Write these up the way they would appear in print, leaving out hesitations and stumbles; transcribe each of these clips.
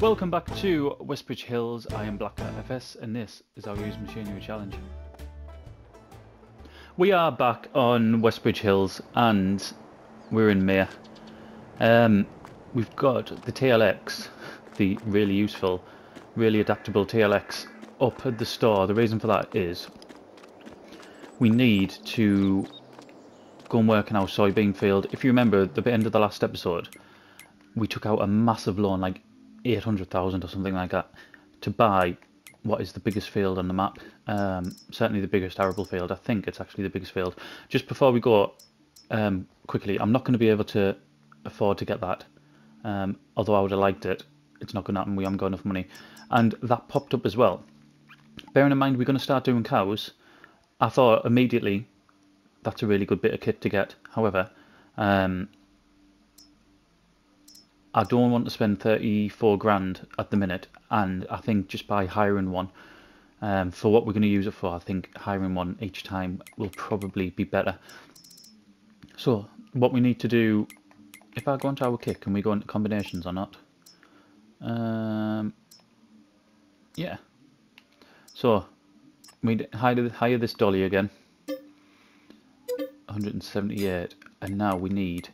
Welcome back to Westbridge Hills. I am Blackcat FS and this is our used machinery challenge. We are back on Westbridge Hills and we're in May. We've got the TLX, the really useful, really adaptable TLX up at the store. The reason for that is we need to go and work in our soybean field. If you remember at the end of the last episode, we took out a massive loan, like 800,000 or something like that, to buy what is the biggest field on the map. Certainly the biggest arable field. I think it's actually the biggest field. Just before we go, quickly, I'm not going to be able to afford to get that. Although I would have liked it. It's not going to happen. We haven't got enough money. And that popped up as well. Bearing in mind we're going to start doing cows, I thought immediately that's a really good bit of kit to get. However, I don't want to spend 34 grand at the minute, and I think just by hiring one, for what we're going to use it for, I think hiring one each time will probably be better. So what we need to do, if I go into our kit, can we go into combinations or not? Yeah. So we hire this dolly again, 178, and now we need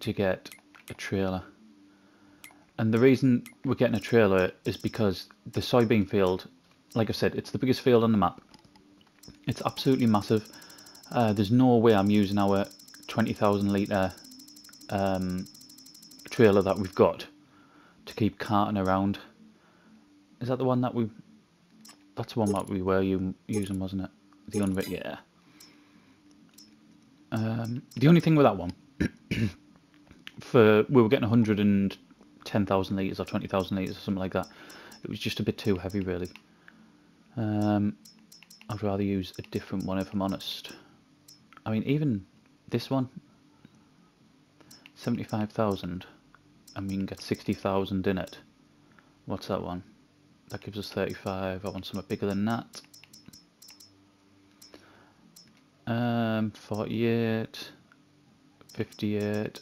to get a trailer. And the reason we're getting a trailer is because the soybean field, like I said, it's the biggest field on the map. It's absolutely massive. There's no way I'm using our 20,000 litre trailer that we've got to keep carting around. Is that the one that we... That's the one that we were using, wasn't it? The yeah. The only thing with that one, we were getting 110,000 litres or 20,000 litres or something like that. It was just a bit too heavy, really. I'd rather use a different one if I'm honest. I mean, even this one, 75,000, and we can get 60,000 in it. What's that one? That gives us 35. I want something bigger than that. 48, 58.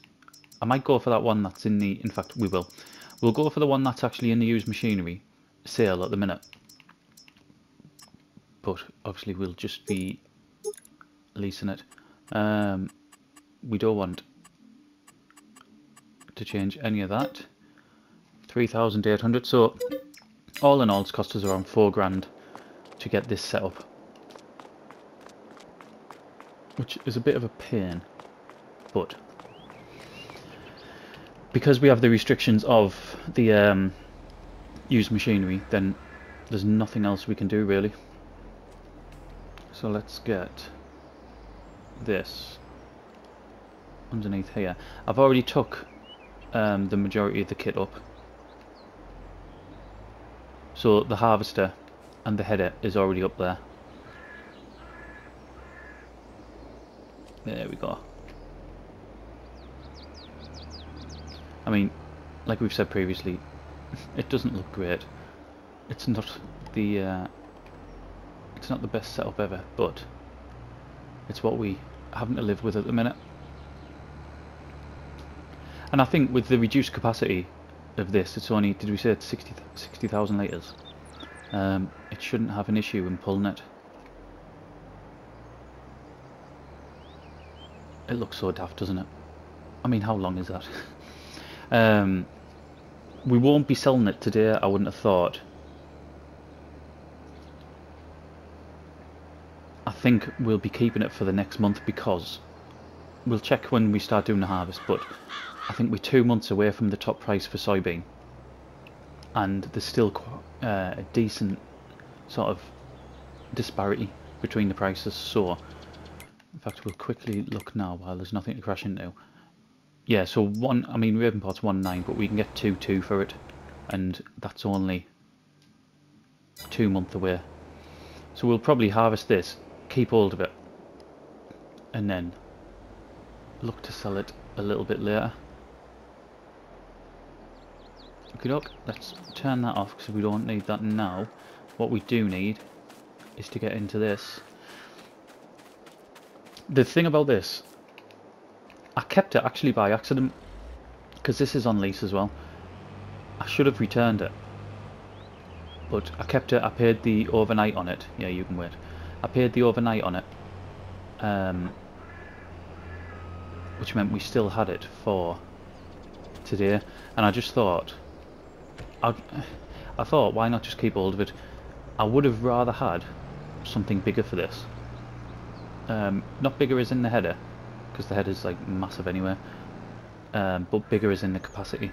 I might go for that one that's in the... In fact, we will. We'll go for the one that's actually in the used machinery sale at the minute. But obviously we'll just be leasing it. We don't want to change any of that. 3,800. So all in all, it's cost us around 4 grand to get this set up, which is a bit of a pain, but because we have the restrictions of the used machinery, then there's nothing else we can do really. So let's get this underneath here. I've already took the majority of the kit up, so the harvester and the header is already up there. There we go. I mean, like we've said previously, it doesn't look great. It's not the best setup ever, but it's what we having to live with at the minute. And I think with the reduced capacity of this, it's only, did we say it's 60,000 litres? It shouldn't have an issue in pulling it. It looks so daft, doesn't it? I mean, how long is that? We won't be selling it today, I wouldn't have thought. I think we'll be keeping it for the next month, because we'll check when we start doing the harvest, but I think we're 2 months away from the top price for soybean, and there's still a decent sort of disparity between the prices. So in fact, we'll quickly look now while there's nothing to crash into. Yeah, so Ravenport's 1.9, but we can get 2.2 for it, and that's only 2 months away. So we'll probably harvest this, keep hold of it, and then look to sell it a little bit later. Okay, look, let's turn that off because we don't need that now. What we do need is to get into this. The thing about this, I kept it actually by accident, because this is on lease as well. I should have returned it, but I kept it. I paid the overnight on it. Yeah, you can wait. I paid the overnight on it, which meant we still had it for today. And I just thought, I thought, why not just keep hold of it? I would have rather had something bigger for this. Not bigger as in the header, because the header's like massive anyway. But bigger as in the capacity,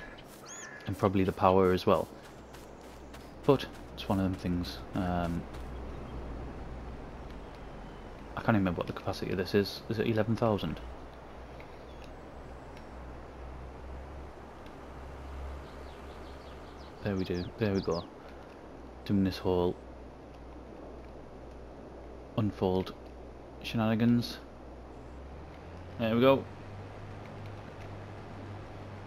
and probably the power as well. But it's one of them things. I can't even remember what the capacity of this is. Is it 11,000? There we do. There we go. Doing this whole unfold shenanigans. There we go.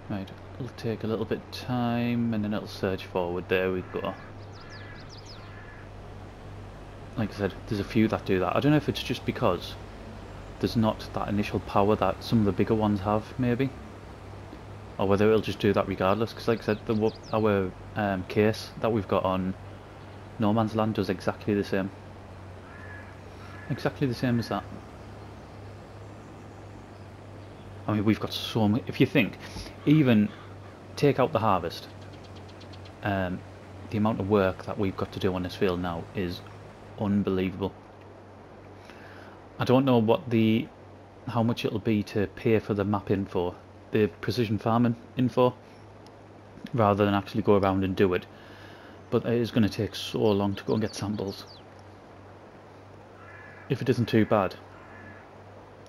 Right, it'll take a little bit of time and then it'll surge forward. There we go. Like I said, there's a few that do that. I don't know if it's just because there's not that initial power that some of the bigger ones have, maybe. Or whether it'll just do that regardless. Because like I said, our case that we've got on No Man's Land does exactly the same. Exactly the same as that. I mean, we've got so many. If you think, even take out the harvest, the amount of work that we've got to do on this field now is unbelievable. I don't know how much it'll be to pay for the map info, the precision farming info, rather than actually go around and do it. But it is going to take so long to go and get samples. If it isn't too bad,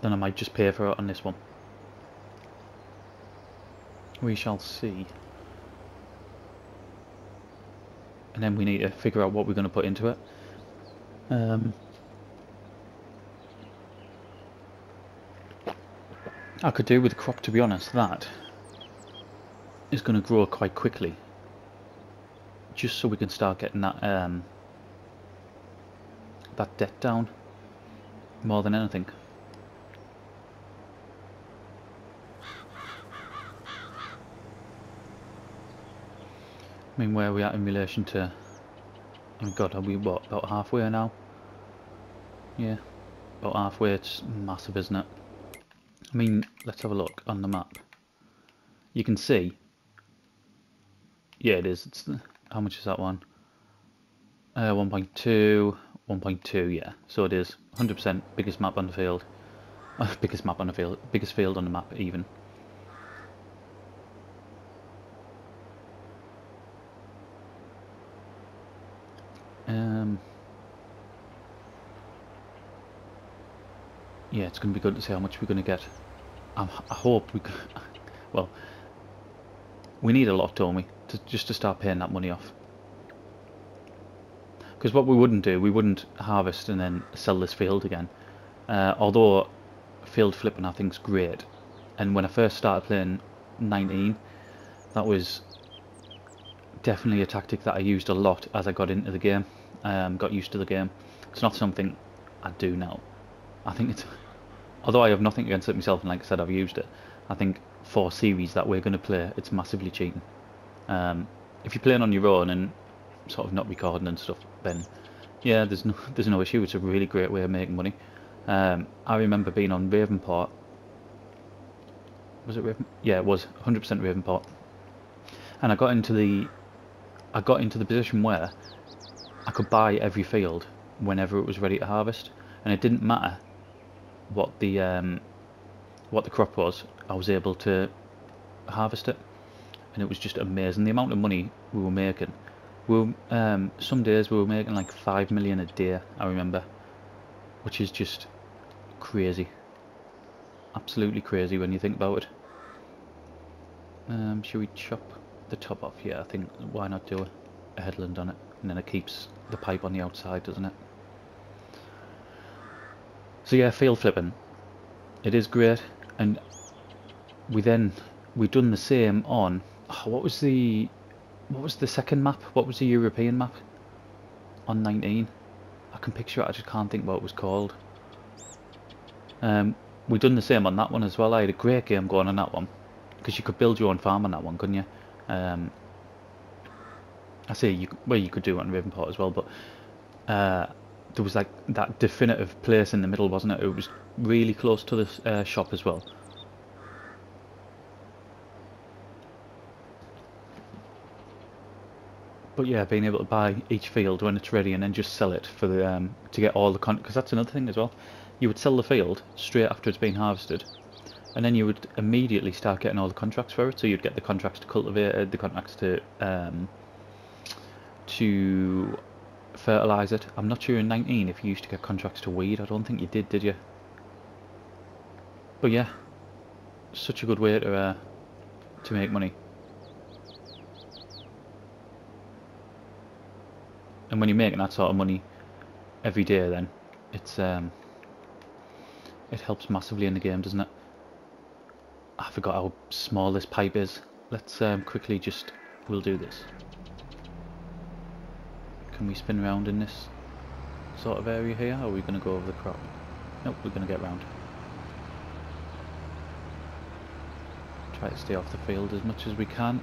then I might just pay for it on this one. We shall see. And then we need to figure out what we're going to put into it. I could do with the crop, to be honest. That is going to grow quite quickly, just so we can start getting that that debt down more than anything. I mean, where are we at in relation to... Oh god, are we what, about halfway now? Yeah, about halfway. It's massive, isn't it? I mean, let's have a look on the map. You can see... Yeah, it is. It's how much is that one? 1.2, 1.2, yeah. So it is 100% biggest map on the field. Biggest map on the field. Biggest field on the map, even. Yeah, it's going to be good to see how much we're going to get. I hope we... Well, we need a lot, don't we? Just to start paying that money off. Because what we wouldn't do, we wouldn't harvest and then sell this field again. Although field flipping I think's great. And when I first started playing 19, that was definitely a tactic that I used a lot as I got into the game. Got used to the game. It's not something I do now. I think it's... Although I have nothing against it myself, and like I said, I've used it. I think for series that we're going to play, it's massively cheating. If you're playing on your own and sort of not recording and stuff, then yeah, there's no issue. It's a really great way of making money. I remember being on Ravenport. Was it Raven? Yeah, it was 100% Ravenport. And I got into the position where I could buy every field whenever it was ready to harvest, and it didn't matter what the crop was. I was able to harvest it, and it was just amazing the amount of money we were making. Some days we were making like 5 million a day, I remember, which is just crazy, absolutely crazy when you think about it. Should we chop the top off? Yeah, I think, why not do a headland on it, and then it keeps the pipe on the outside, doesn't it? So yeah, field flipping, it is great. And we've done the same on, what was the second map? What was the European map on 19? I can picture it, I just can't think what it was called. We've done the same on that one as well. I had a great game going on that one, because you could build your own farm on that one, couldn't you? I say you could do it on Ravenport as well, but there was like that definitive place in the middle, wasn't it? It was really close to the shop as well. But yeah, being able to buy each field when it's ready and then just sell it for the to get all the because that's another thing as well. You would sell the field straight after it's been harvested, and then you would immediately start getting all the contracts for it. So you'd get the contracts to cultivate it, the contracts to fertilise it. I'm not sure in 19 if you used to get contracts to weed. I don't think you did you? But yeah, such a good way to make money. And when you're making that sort of money every day, then it's it helps massively in the game, doesn't it? I forgot how small this pipe is. Let's quickly we'll do this. Can we spin around in this sort of area here, or are we going to go over the crop? Nope, we're going to get round. Try to stay off the field as much as we can.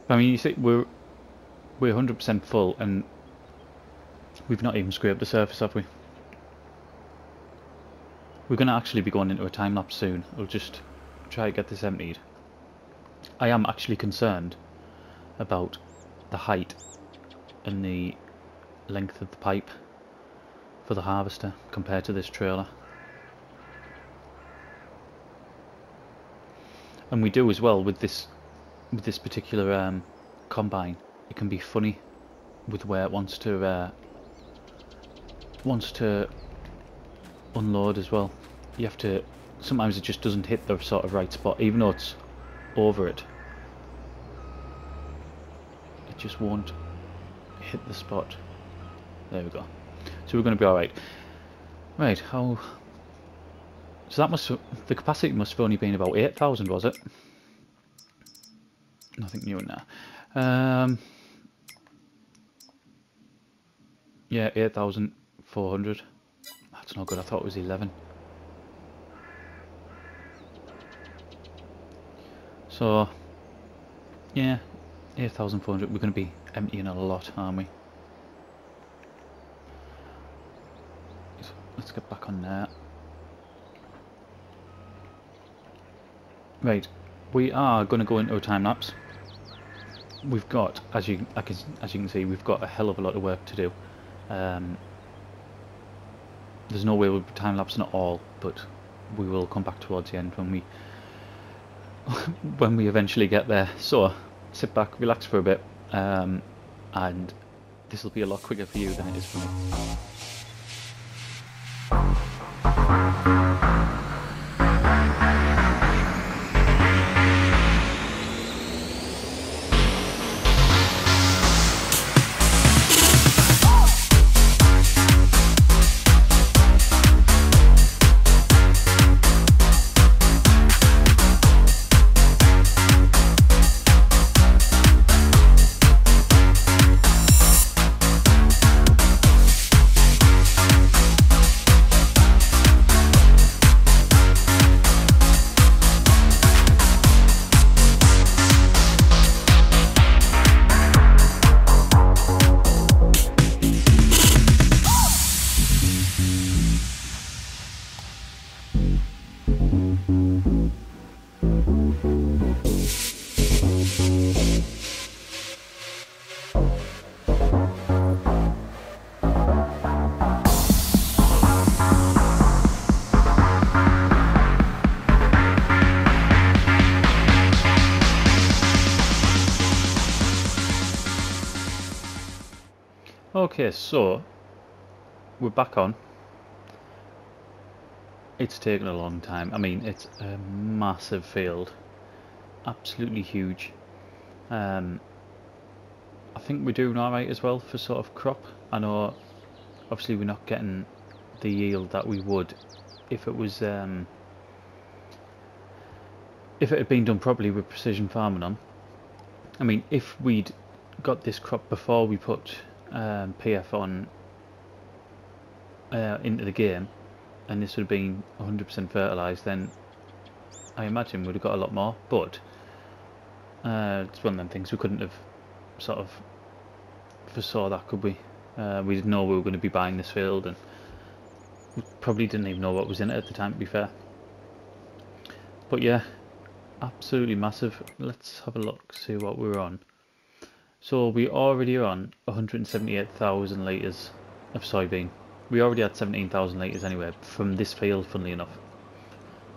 I mean, you see, we're 100% full, and we've not even scraped the surface, have we? We're going to actually be going into a time lapse soon. We'll just try to get this emptied. I am actually concerned about the height and the length of the pipe for the harvester compared to this trailer. And we do as well with this particular combine. It can be funny with where it wants to unload as well. You have to, sometimes it just doesn't hit the sort of right spot, even though it's over it. It just won't hit the spot. There we go. So we're going to be alright. Right, how... So that the capacity must have only been about 8,000, was it? Nothing new in there. Yeah, 8,400. That's not good. I thought it was 11. So, yeah, 8,400. We're going to be emptying a lot, aren't we? So let's get back on there. Right, we are going to go into a time lapse. We've got, as you can see, we've got a hell of a lot of work to do. There's no way we'll be time lapsing at all, but we will come back towards the end when we eventually get there. So sit back, relax for a bit, and this will be a lot quicker for you than it is for me. Okay, so we're back on. It's taken a long time. I mean, it's a massive field, absolutely huge. I think we're doing alright as well for sort of crop. I know obviously we're not getting the yield that we would if it was if it had been done properly with precision farming on. I mean, if we'd got this crop before we put PF on into the game, and this would have been 100% fertilised, then I imagine we'd have got a lot more, but it's one of them things we couldn't have sort of foresaw that, could we? We didn't know we were going to be buying this field, and we probably didn't even know what was in it at the time, to be fair. But yeah, absolutely massive. Let's have a look, see what we're on. So we already are on 178,000 litres of soybean. We already had 17,000 litres anyway from this field, funnily enough,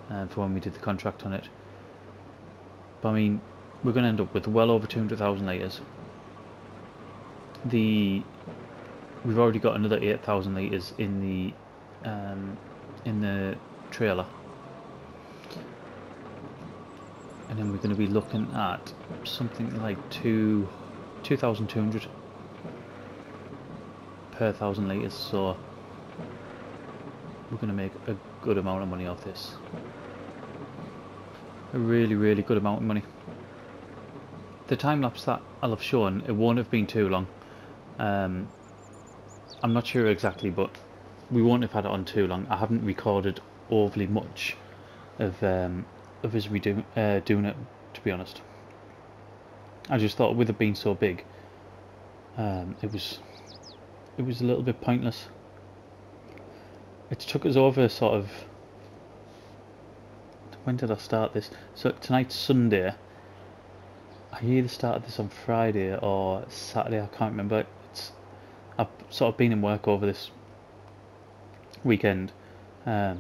for when we did the contract on it. But I mean, we're going to end up with well over 200,000 litres. We've already got another 8,000 litres in the trailer, and then we're going to be looking at something like 2,200 per 1,000 litres. So we're going to make a good amount of money off this. A really good amount of money. The time lapse that I'll have shown, it won't have been too long. I'm not sure exactly, but we won't have had it on too long. I haven't recorded overly much of us doing it, to be honest. I just thought, with it being so big, it was a little bit pointless. It took us over sort of. When did I start this? So tonight's Sunday. I either started this on Friday or Saturday. I can't remember. I've sort of been in work over this weekend, so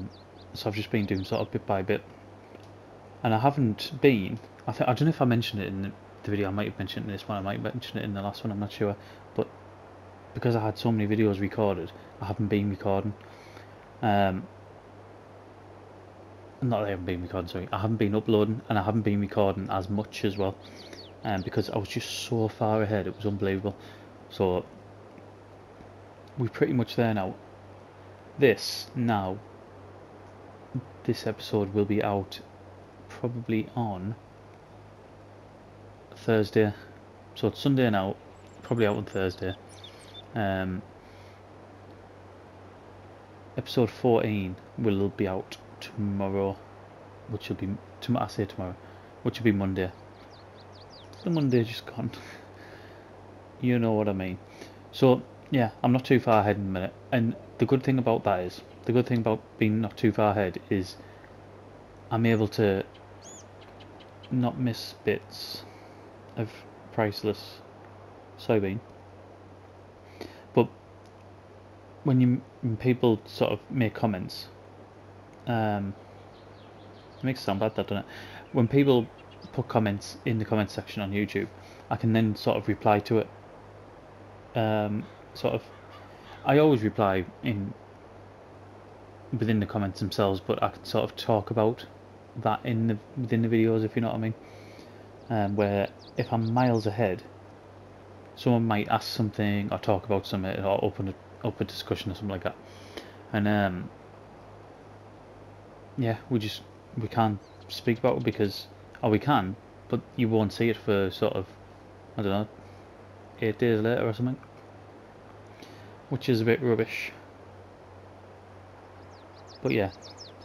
I've just been doing sort of bit by bit, and I haven't been. I don't know if I mentioned it in the video. I might have mentioned it in this one. I might mention it in the last one. I'm not sure, but because I had so many videos recorded, I haven't been recording. Not that I haven't been recording. Sorry, I haven't been uploading, and I haven't been recording as much as well, because I was just so far ahead. It was unbelievable. So we're pretty much there now. This episode will be out probably on Thursday. So it's Sunday now, probably out on Thursday. Episode 14 will be out tomorrow, which will be tomorrow, which will be Monday. The Monday just gone. You know what I mean. So yeah, I'm not too far ahead in a minute, and the good thing about being not too far ahead is I'm able to not miss bits of priceless soybean. But when people sort of make comments, it makes it sound bad, that, doesn't it? When people put comments in the comment section on YouTube, I can then sort of reply to it. I always reply within the comments themselves, but I can sort of talk about that within the videos, if you know what I mean. Where if I'm miles ahead, someone might ask something or talk about something or open up a discussion or something like that, and yeah, we can't speak about it we can, but you won't see it for sort of, I don't know, 8 days later or something, which is a bit rubbish. But yeah,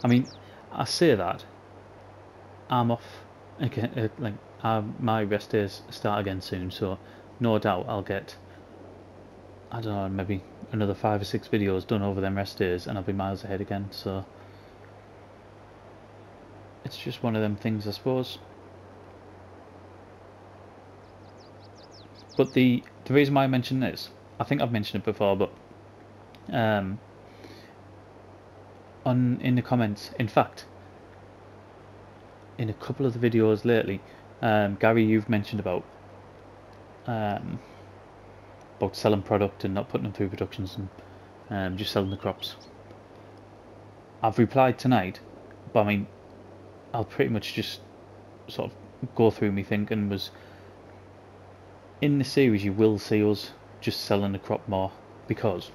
I mean, I say that I'm off again, my rest days start again soon, so no doubt I'll get, I don't know, maybe another 5 or 6 videos done over them rest days, and I'll be miles ahead again. So it's just one of them things, I suppose. But the reason why I mention this, I think I've mentioned it before, but in the comments, in fact, in a couple of the videos lately, Gary, you've mentioned about selling product and not putting them through productions and just selling the crops. I've replied tonight, but I mean, I'll pretty much just sort of go through me thinking was, in the series you will see us just selling the crop more, because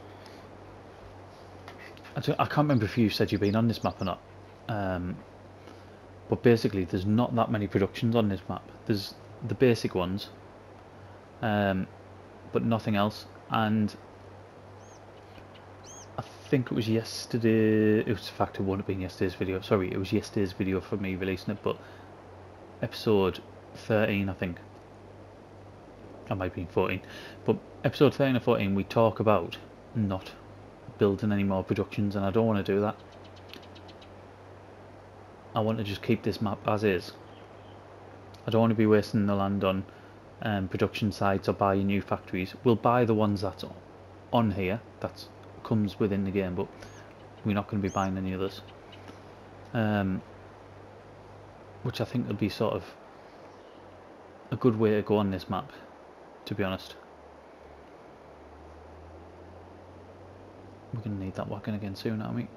I can't remember if you said you've been on this map or not, but basically there's not that many productions on this map. There's the basic ones, but nothing else, and I think it was yesterday. It was, in fact, it wouldn't have been yesterday's video. Sorry, it was yesterday's video for me releasing it, but episode 13, I think. I might be 14, but episode 13 or 14, we talk about not building any more productions, and I don't want to do that. I want to just keep this map as is. I don't want to be wasting the land on production sites or buying new factories. We'll buy the ones that's on here, that comes within the game, but we're not going to be buying any others. Which I think will be sort of a good way to go on this map, to be honest. We're going to need that wagon again soon, aren't we?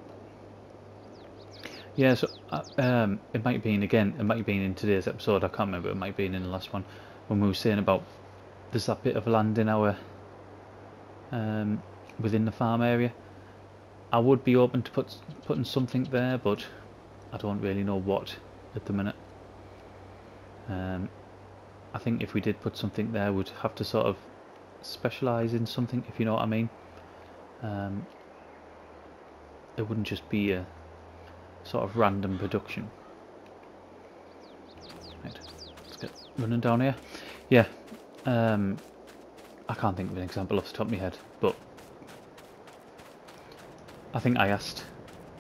Yeah, so it might have been again, it might have been in today's episode, I can't remember, it might have been in the last one, when we were saying about there's that bit of land in our within the farm area. I would be open to putting something there, but I don't really know what at the minute. I think if we did put something there, we'd have to sort of specialise in something, if you know what I mean. It wouldn't just be a sort of random production. Right, let's get running down here. Yeah, I can't think of an example off the top of my head, but I think I asked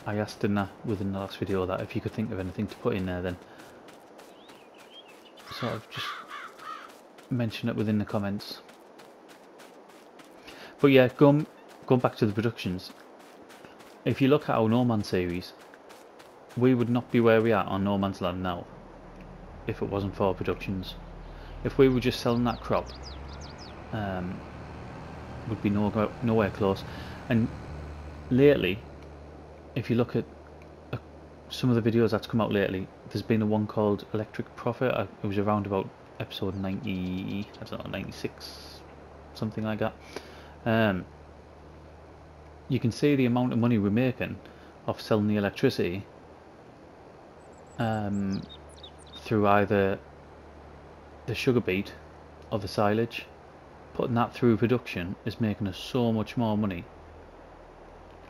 within the last video that if you could think of anything to put in there, then sort of just mention it within the comments. But yeah, going back to the productions, if you look at our No Man's series, we would not be where we are on No Man's Land now if it wasn't for productions. If we were just selling that crop, would be nowhere close. And lately, if you look at some of the videos that's come out lately, there's been a one called Electric Profit. It was around about episode 90, I don't know, 96, something like that. You can see the amount of money we're making off selling the electricity through either the sugar beet or the silage. Putting that through production is making us so much more money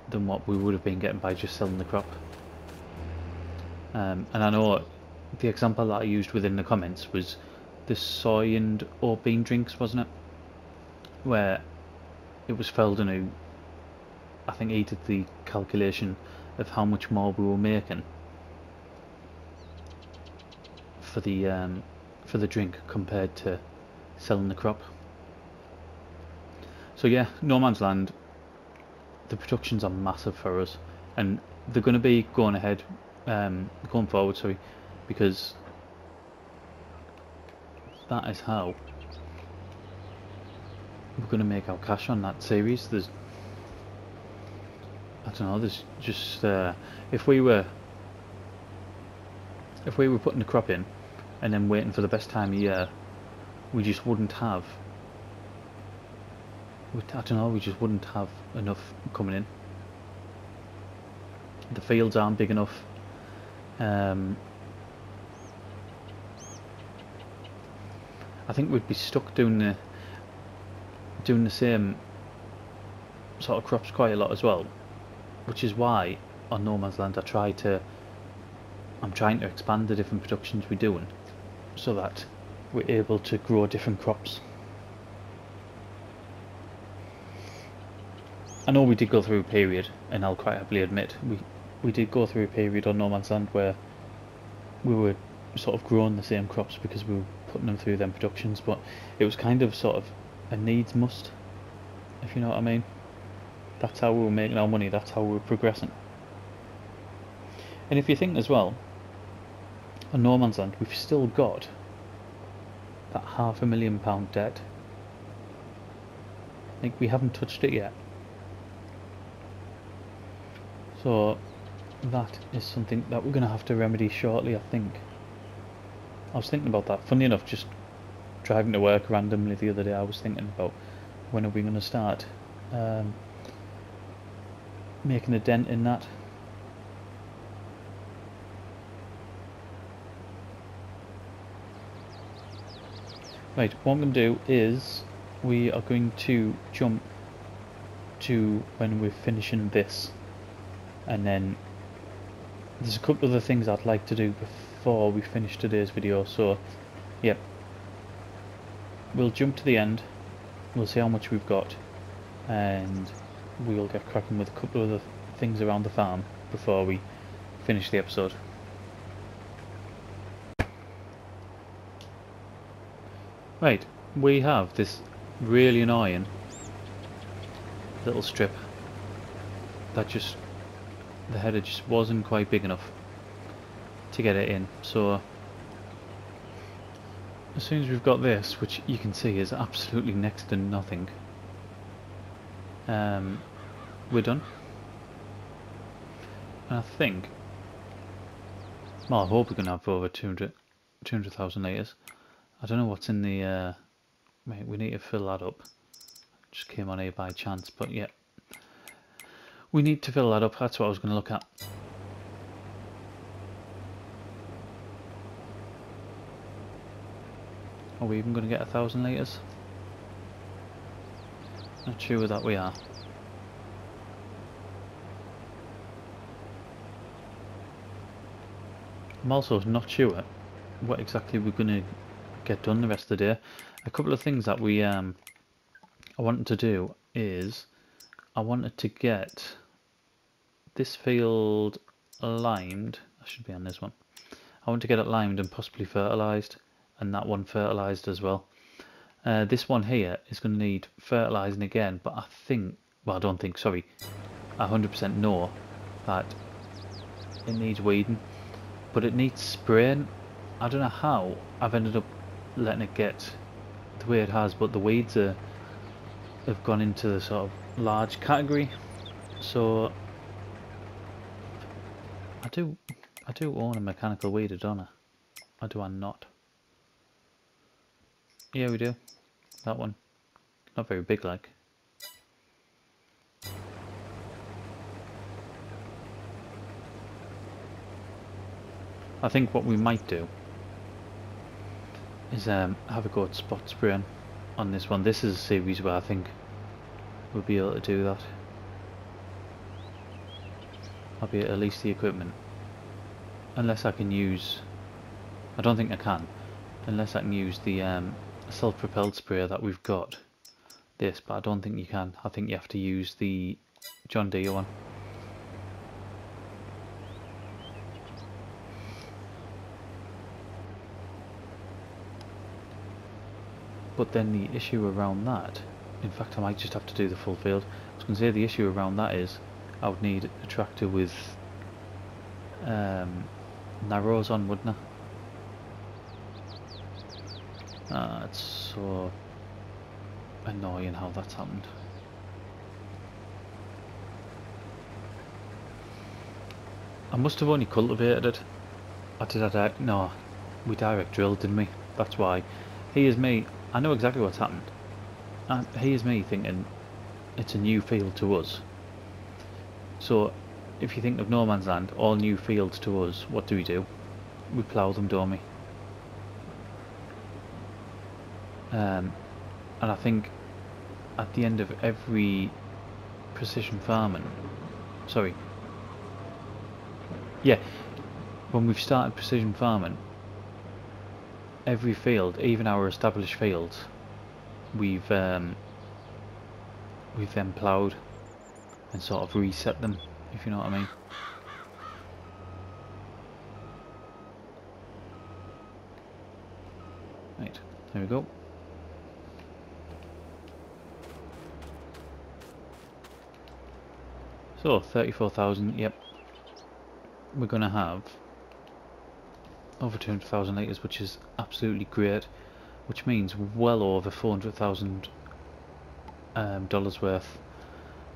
than what we would have been getting by just selling the crop. And I know the example that I used within the comments was the soy and oat bean drinks, wasn't it? Where it was Felden who, I think, he did the calculation of how much more we were making for the drink compared to selling the crop. So yeah, No Man's Land, the productions are massive for us, and they're going to be going ahead, going forward, sorry, because that is how we're going to make our cash on that series. There's, I don't know, there's just if we were putting the crop in and then waiting for the best time of year, we just wouldn't have. I don't know, we just wouldn't have enough coming in. The fields aren't big enough. I think we'd be stuck doing the same sort of crops quite a lot as well, which is why on No Man's Land I'm trying to expand the different productions we're doing so that we're able to grow different crops. I know we did go through a period, and I'll quite happily admit, we did go through a period on No Man's Land where we were sort of growing the same crops because we were putting them through them productions, but it was kind of sort of a needs must, if you know what I mean. That's how we were making our money, that's how we were progressing. And if you think as well, on No Man's Land we've still got that £500,000 debt. Like, we haven't touched it yet. So that is something that we're going to have to remedy shortly, I think. I was thinking about that. Funny enough, just driving to work randomly the other day, I was thinking about when are we going to start making a dent in that. Right, what I'm going to do is we are going to jump to when we're finishing this, and then there's a couple of other things I'd like to do before we finish today's video. So yep, we'll jump to the end, we'll see how much we've got, and we'll get cracking with a couple of other things around the farm before we finish the episode. Right, we have this really annoying little strip that just, the header just wasn't quite big enough to get it in. So as soon as we've got this, which you can see is absolutely next to nothing, we're done. And I think, well, I hope we can have over 200,000 litres. I don't know what's in the, wait, we need to fill that up. Just came on here by chance, but yeah. We need to fill that up, that's what I was going to look at. Are we even going to get 1,000 litres? Not sure that we are. I'm also not sure what exactly we're going to get done the rest of the day. A couple of things that we I wanted to do is I wanted to get this field limed. I should be on this one. I want to get it limed and possibly fertilised, and that one fertilised as well. This one here is going to need fertilising again, but I think, well, I don't think, sorry, I 100% know that it needs weeding, but it needs spraying. I don't know how I've ended up letting it get the way it has, but the weeds have gone into the sort of large category. So I do own a mechanical weeder, don't I? Or do I not? Yeah, we do. That one. Not very big, like. I think what we might do is have a go at spot spraying on this one. This is a series where I think we'll be able to do that. I'll be at least the equipment. Unless I can use, I don't think I can, unless I can use the self-propelled sprayer that we've got. This, but I don't think you can. I think you have to use the John Deere one. But then the issue around that, in fact I might just have to do the full field. I was going to say the issue around that is I would need a tractor with narrows on, wouldn't I? It's so annoying how that's happened. I must have only cultivated it. No, we direct drilled, didn't we? That's why. Here's me, I know exactly what's happened. Here's me thinking it's a new field to us. So if you think of no man's land, all new fields to us, what do? We plough them, don't we? And I think at the end of every precision farming, sorry, yeah, when we've started precision farming, every field, even our established fields, we've then ploughed and sort of reset them, if you know what I mean. Right, there we go. So 34,000, yep. We're gonna have over 200,000 litres, which is absolutely great, which means well over $400,000 worth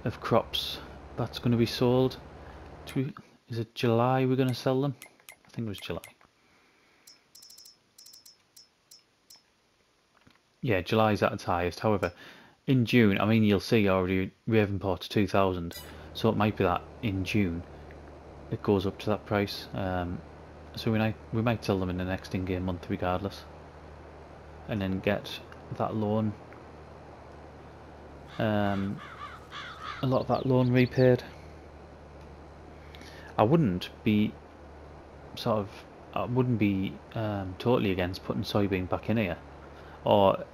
of crops that's going to be sold. Is it July we're going to sell them? I think it was July. Yeah, July's at its highest. However, in June, I mean, you'll see already Ravenport's 2,000, so it might be that in June it goes up to that price. So we might sell them in the next in-game month regardless, and then get that loan a lot of that loan repaid. I wouldn't be totally against putting soybean back in here, or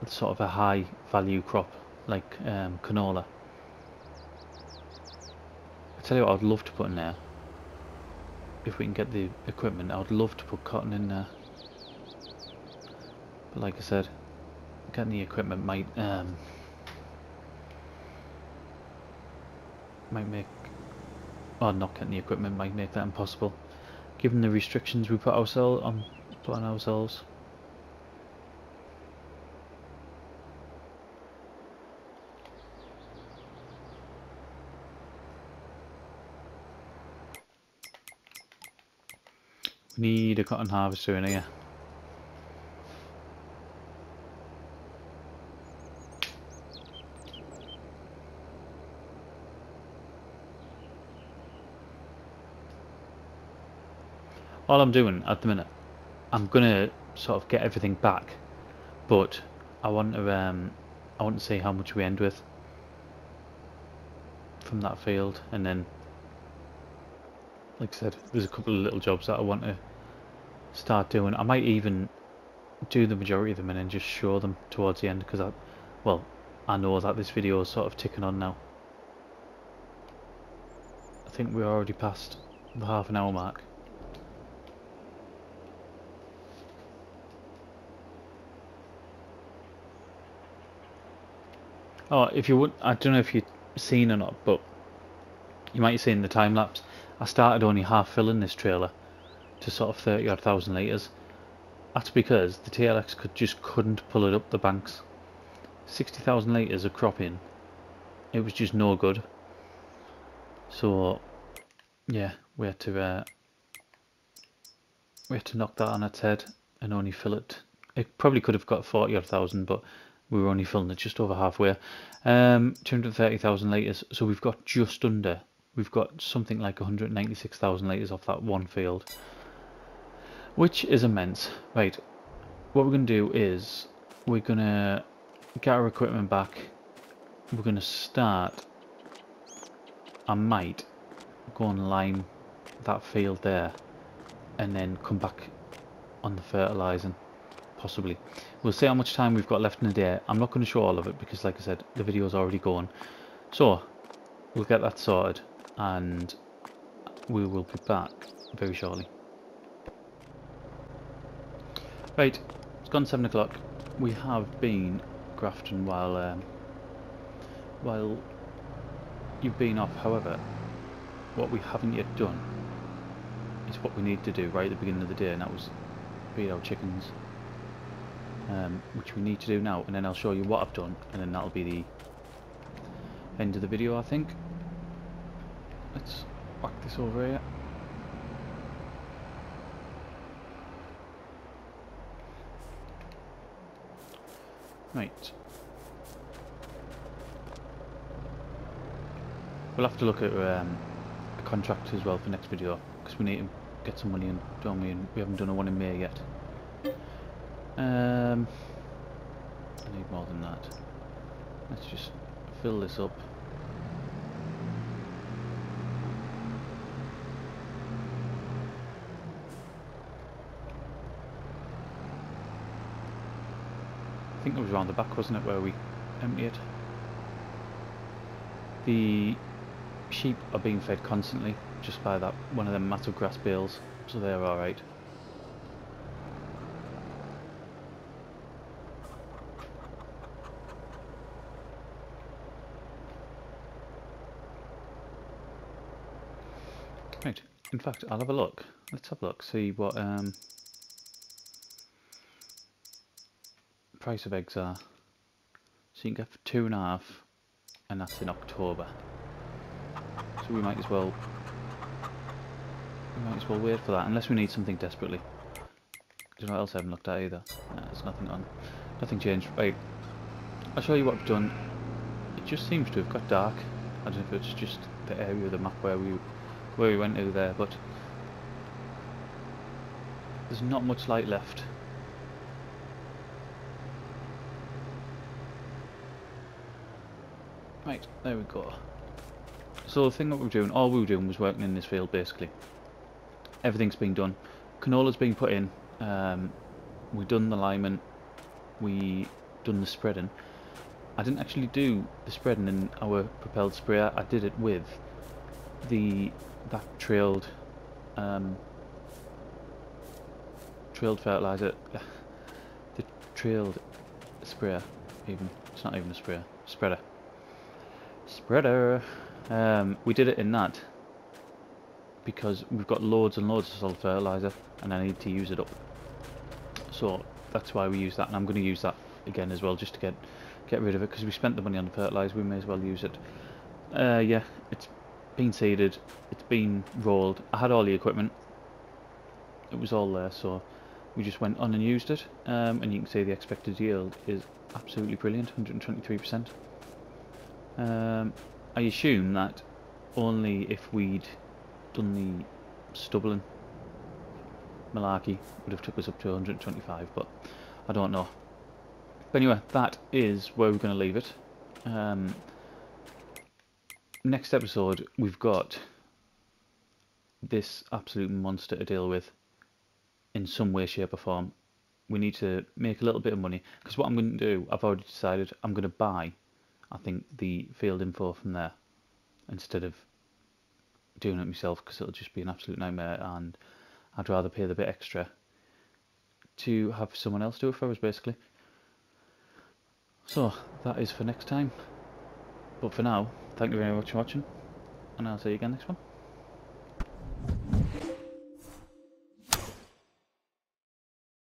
sort of a high value crop like canola. I tell you what, I'd love to put in there, if we can get the equipment. I would love to put cotton in there, but like I said, getting the equipment might make, or not getting the equipment might make that impossible, given the restrictions we put on ourselves. We need a cotton harvester in here. All I'm doing at the minute, I'm gonna sort of get everything back, but I want to see how much we end with from that field, and then, like I said, there's a couple of little jobs that I want to start doing. I might even do the majority of them and then just show them towards the end, because I know that this video is sort of ticking on now. I think we're already past the half an hour mark. Oh, if you would, I don't know if you've seen or not, but you might have seen the time lapse. I started only half filling this trailer to sort of 30 odd thousand litres. That's because the TLX couldn't pull it up the banks. 60,000 litres of crop in, it was just no good. So yeah, we had to knock that on its head and only fill it. It probably could have got 40 odd thousand, but we were only filling it just over halfway. 230,000 litres, so we've got just under. We've got something like 196,000 litres off that one field, which is immense. Right, what we're going to do is we're going to get our equipment back. We're going to start. I might go and lime that field there and then come back on the fertilising, possibly. We'll see how much time we've got left in the day. I'm not going to show all of it because, like I said, the video's already going. So we'll get that sorted and we will be back very shortly. Right, it's gone 7 o'clock. We have been grafting while you've been off. However, what we haven't yet done is what we need to do right at the beginning of the day, and that was feed our chickens, which we need to do now, and then I'll show you what I've done, and then that'll be the end of the video, I think. Let's whack this over here. Right. We'll have to look at a contract as well for next video, because we need to get some money in, don't we? And we haven't done a one in May yet. I need more than that. Let's just fill this up. I think it was around the back, wasn't it, where we empty it? The sheep are being fed constantly just by that one of them massive grass bales, so they're alright. Right, in fact, I'll have a look. Let's have a look, see what price of eggs are. So you can get for 2.5, and that's in October. So we might as well wait for that, unless we need something desperately. Do you know what else I haven't looked at either? Nah, there's nothing on. Nothing changed. Right, I'll show you what I've done. It just seems to have got dark. I don't know if it's just the area of the map where we went to there, but there's not much light left. Right, there we go. So the thing that we're doing, all we were doing was working in this field basically. Everything's been done. Canola's been put in. We done the liming. We done the spreading. I didn't actually do the spreading in our propelled sprayer. I did it with that trailed fertilizer. The trailed sprayer. Even it's not even a sprayer. Spreader. We did it in that because we've got loads and loads of solid fertilizer and I need to use it up. So that's why we use that, and I'm going to use that again as well, just to get rid of it, because we spent the money on the fertilizer, we may as well use it. Yeah, it's been seeded, it's been rolled. I had all the equipment, it was all there, so we just went on and used it, and you can see the expected yield is absolutely brilliant, 123%. I assume that only if we'd done the stubbling malarkey would have took us up to 125, but I don't know. But anyway, that is where we're going to leave it. Next episode, we've got this absolute monster to deal with in some way, shape or form. We need to make a little bit of money, because what I'm going to do, I've already decided, I'm going to buy, I think, the field info from there instead of doing it myself, because it'll just be an absolute nightmare, and I'd rather pay the bit extra to have someone else do it for us, basically. So that is for next time, but for now, thank you very much for watching, and I'll see you again next one.